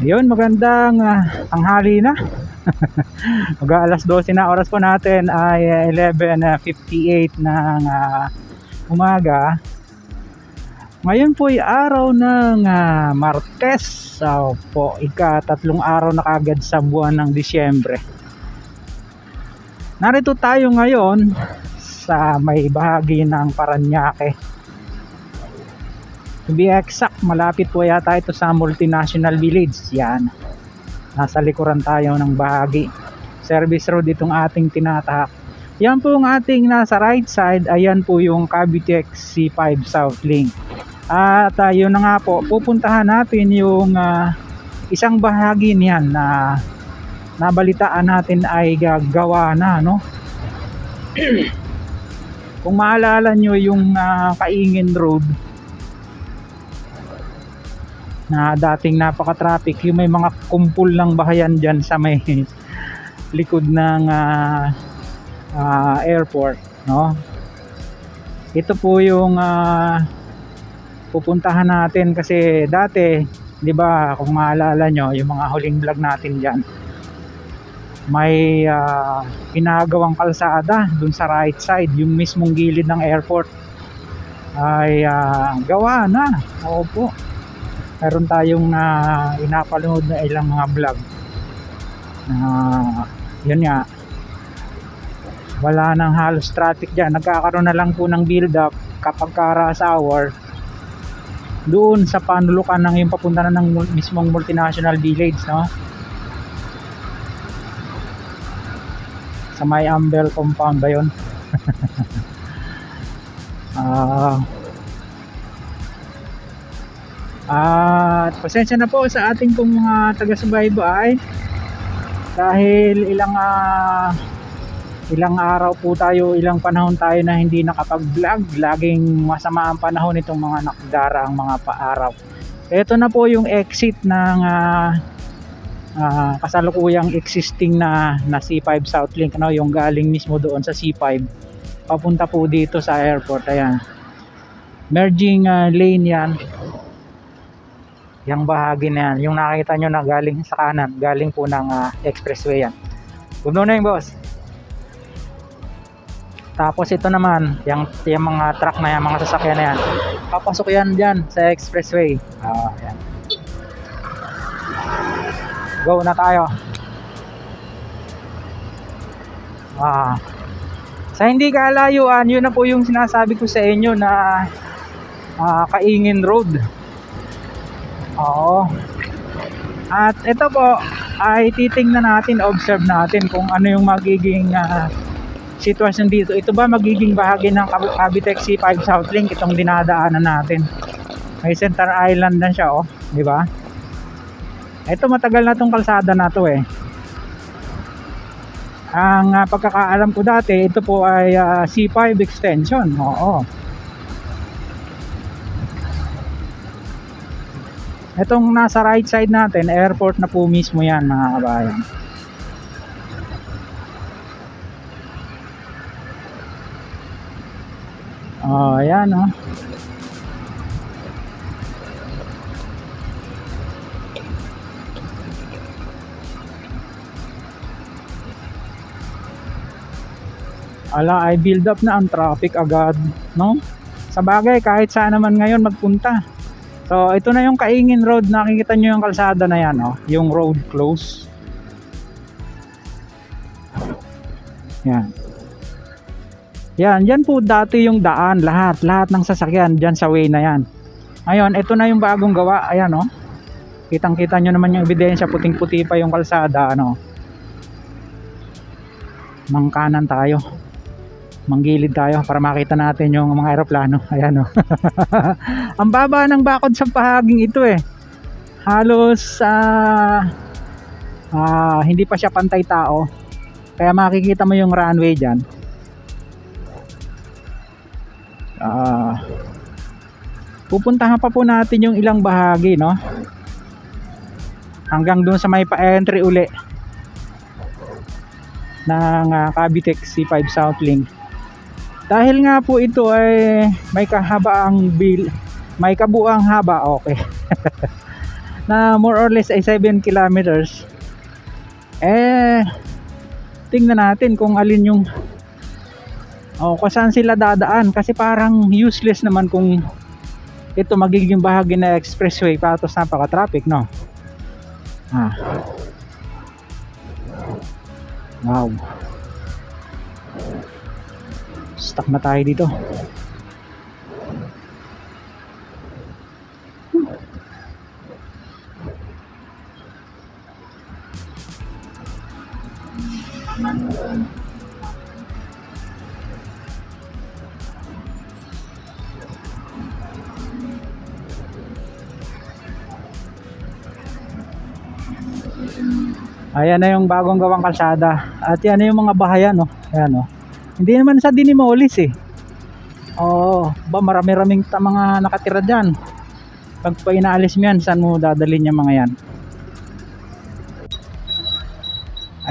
Yun, magandang tanghali na. Mag-alas 12 na, oras po natin ay 11:58 ng umaga. Ngayon po ay araw ng Martes. So po, ika-3 araw na kagad sa buwan ng Disyembre. Narito tayo ngayon sa may bahagi ng Parañaque. To be exact, malapit po yata ito sa Multinational Village. Yan, nasa likuran tayo ng bahagi. Service road itong ating tinatahak. Yan po ang ating nasa right side. Ayan po yung Cavitex C5 South Link. At yun na nga po, pupuntahan natin yung isang bahagi niyan na nabalitaan natin ay gagawa na, no? Kung maalala nyo yung Kaingin Road na dating napaka-traffic, yung may mga kumpul ng bahayan dyan sa may likod ng airport, no? Ito po yung pupuntahan natin kasi dati, di ba, kung maalala nyo yung mga huling vlog natin dyan, may ginagawang kalsada dun sa right side, yung mismong gilid ng airport ay gawa na. Opo, meron tayong inapanood na ilang mga vlog na yun nga, wala nang halos traffic dyan. Nagkakaroon na lang po ng build up kapag rush hour doon sa panulukan ng yung papunta na ng mismong Multinational Village, no? Sa may Ambel compound ba yun? At pasensya na po sa ating pong mga taga-subaybay dahil ilang araw po tayo, ilang panahon tayo na hindi nakapag-vlog. Laging masama ang panahon itong mga nakadaraang mga paaraw. Ito na po yung exit ng kasalukuyang existing na C5 South Link, no? Yung galing mismo doon sa C5 papunta po dito sa airport. Ayan, merging lane yan. Yung bahagi na yan, yung nakita nyo na galing sa kanan, galing po ng expressway yan. Good morning, boss. Tapos ito naman, yung mga truck na yan, mga sasakyan na yan, papasok yan dyan sa expressway. Yan. Go na tayo. Sa hindi kalayuan, yun na po yung sinasabi ko sa inyo na Kaingin Road. Oo. At ito po ay titingnan natin, observe natin kung ano yung magiging sitwasyon dito. Ito ba magiging bahagi ng Cavitex C5 South Link, itong dinadaanan natin? May center island na siya, oh, di ba? Ito, matagal na tong kalsada na to eh. Ang pagkakaalam ko dati, ito po ay C5 extension. Oo. Itong nasa right side natin, airport na po mismo yan, mga kabayan. Ayan, oh. Ala, ay build up na ang traffic agad, no? Sa bagay, kahit saan naman ngayon magpunta. So ito na yung Kaingin Road. Nakikita nyo yung kalsada na yan, oh, yung road close. Yan. Yan po dati yung daan, lahat ng sasakyan dyan sa way na yan. Ngayon, ito na yung bagong gawa. Ayan, oh. Kitang-kita nyo naman yung ebidensya, puting-puti pa yung kalsada, ano. Mangkanan tayo. Manggilid tayo para makita natin yung mga eroplano. Ayan, oh. Ang baba ng bakod sa bahaging ito, eh. Halos hindi pa siya pantay tao. Kaya makikita mo yung runway dyan. Pupuntahan pa po natin yung ilang bahagi, no? Hanggang dun sa may pa-entry uli ng Cavite C5 Southlink. Dahil nga po ito ay may may kabuang haba, okay. Na more or less ay 7 kilometers. Tingnan natin kung alin yung kung saan sila dadaan, kasi parang useless naman kung ito magiging bahagi na expressway patos napaka-traffic, no? Wow, stuck na tayo dito. Ayan na yung bagong gawang kalsada. At yan na yung mga bahayan, no? Ayan, no? Hindi naman sa dinimolis, eh. Marami-raming mga nakatira dyan. Pag pa inaalis mo yan, saan mo dadalhin yung mga yan?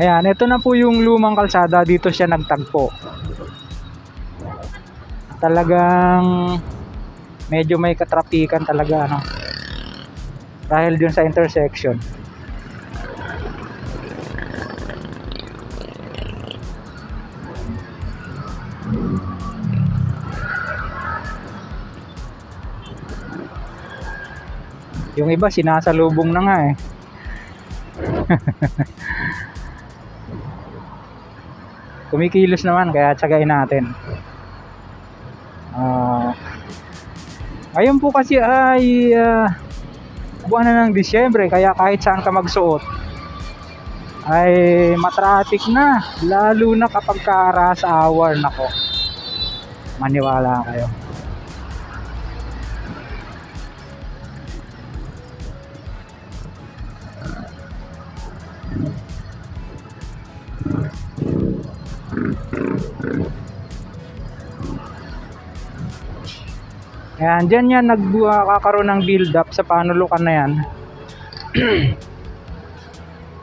Ayan, ito na po yung lumang kalsada. Dito siya nagtagpo. Talagang medyo may katrapikan talaga, no? Dahil dun sa intersection. Yung iba sinasalubong na nga, eh. Kumikilos naman, kaya tsagain natin. Ngayon po kasi ay buwan na ng Disyembre, kaya kahit saan ka magsuot ay matraffic na, lalo na kapag rush hour. Nako, maniwala kayo. Ayan, dyan yan nagkakaroon ng build up sa panulukan na yan.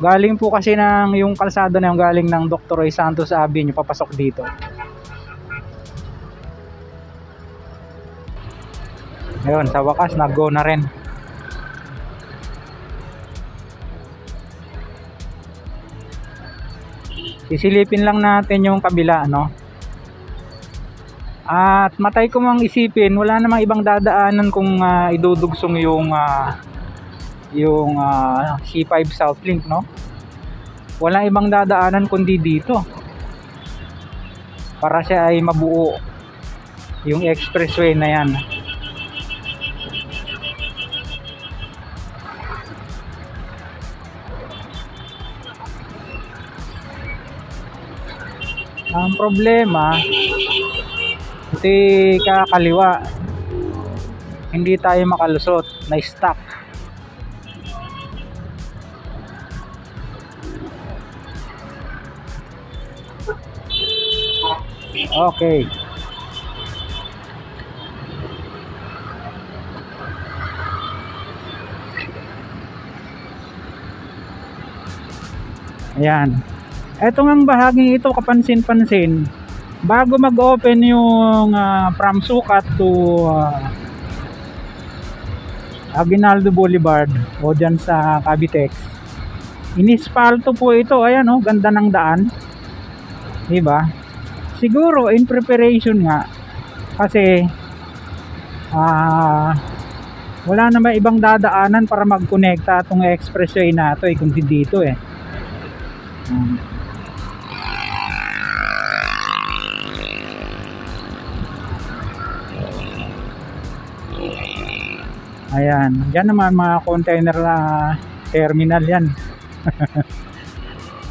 Galing po kasi ng yung kalsada na yung galing ng Dr. Roy Santos Avenue papasok dito. Ayun, sa wakas nag-go na rin. Sisilipin lang natin yung kabila, no? At matay ko mang isipin, wala namang ibang dadaanan kung idudugsong yung C5 Southlink, no? Wala ibang dadaanan kundi dito para siya ay mabuo yung expressway na yan. Ang problema, iti kakaliwa, hindi tayo makalusot, na-stuck. Okay. Ayan. Eto ngang bahaging ito, kapansin-pansin, bago mag-open yung from Sukat to Aguinaldo Boulevard o dyan sa Cavitex, inispalto po ito. Ayan, oh, ganda ng daan, diba? Siguro in preparation nga, kasi wala na may ibang dadaanan para mag-connecta itong expressway na ito, kung dito, eh. Ayan, dyan naman mga container na terminal yan.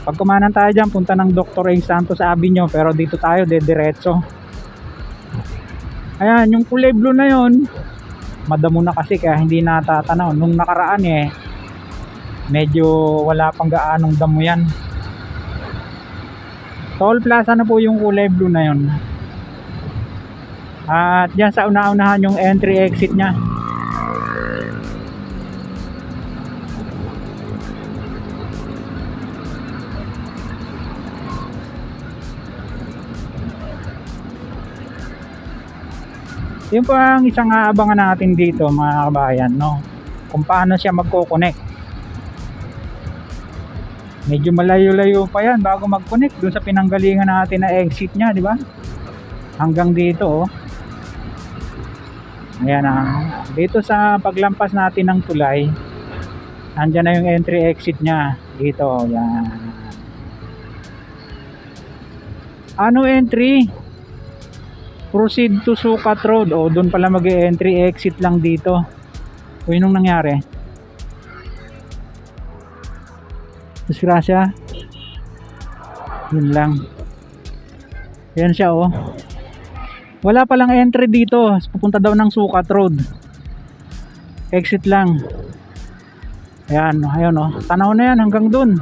Pag kumanan tayo dyan, punta ng Dr. A. Santos Avenue, pero dito tayo diretso. Ayan, yung kulay blue na yon, madamo na kasi kaya hindi natatanaw. Nung nakaraan medyo wala pang gaanong damo yan. Toll Plaza na po yung kulay blue na yon. At dyan sa una-unahan yung entry exit nya. Yun po ang isang aabangan natin dito mga kabayan, no? Kung paano siya magko-connect. Medyo malayo-layo pa yan bago mag-connect doon sa pinanggalingan natin na exit nya, di ba? Hanggang dito, oh. Ayan dito sa paglampas natin ng tulay, andyan na yung entry exit nya dito. Yan. Ano entry? Proceed to Sukat Road. O doon pala mag-entry exit lang dito. O yun yung nangyari. Disgrasya. Yun lang. Yan siya oh. Wala palang entry dito. Pupunta daw ng Sukat Road. Exit lang. Ayan, ayun oh. Tanaw na yan hanggang dun.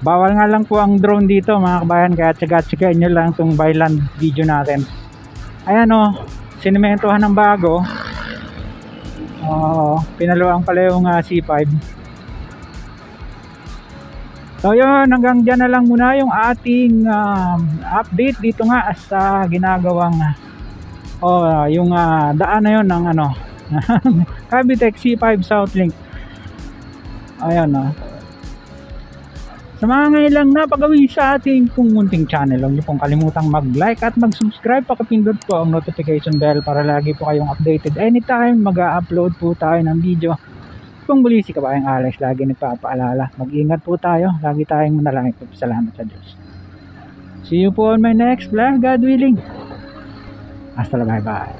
Bawal nga lang po ang drone dito mga kabayan, kaya tsaga-tsagain nyo lang itong byland video natin. Ayan o, sinimentohan ng bago. Pinaluan pala yung C5. So yun, hanggang dyan na lang muna yung ating update dito nga sa ginagawang yung daan na yun ng Cavite C5 Southlink. Ayan o. Sa mga ngayon lang napagawi sa ating pong munting channel, huwag niyo pong kalimutang mag-like at mag-subscribe, pakipindot po ang notification bell para lagi po kayong updated anytime mag-upload po tayo ng video. Kung muli si Kabayang Alex lagi nagpapaalala, mag-ingat po tayo, lagi tayong manalangin po, salamat sa Diyos. See you po on my next vlog, God willing. Hasta la, bye bye.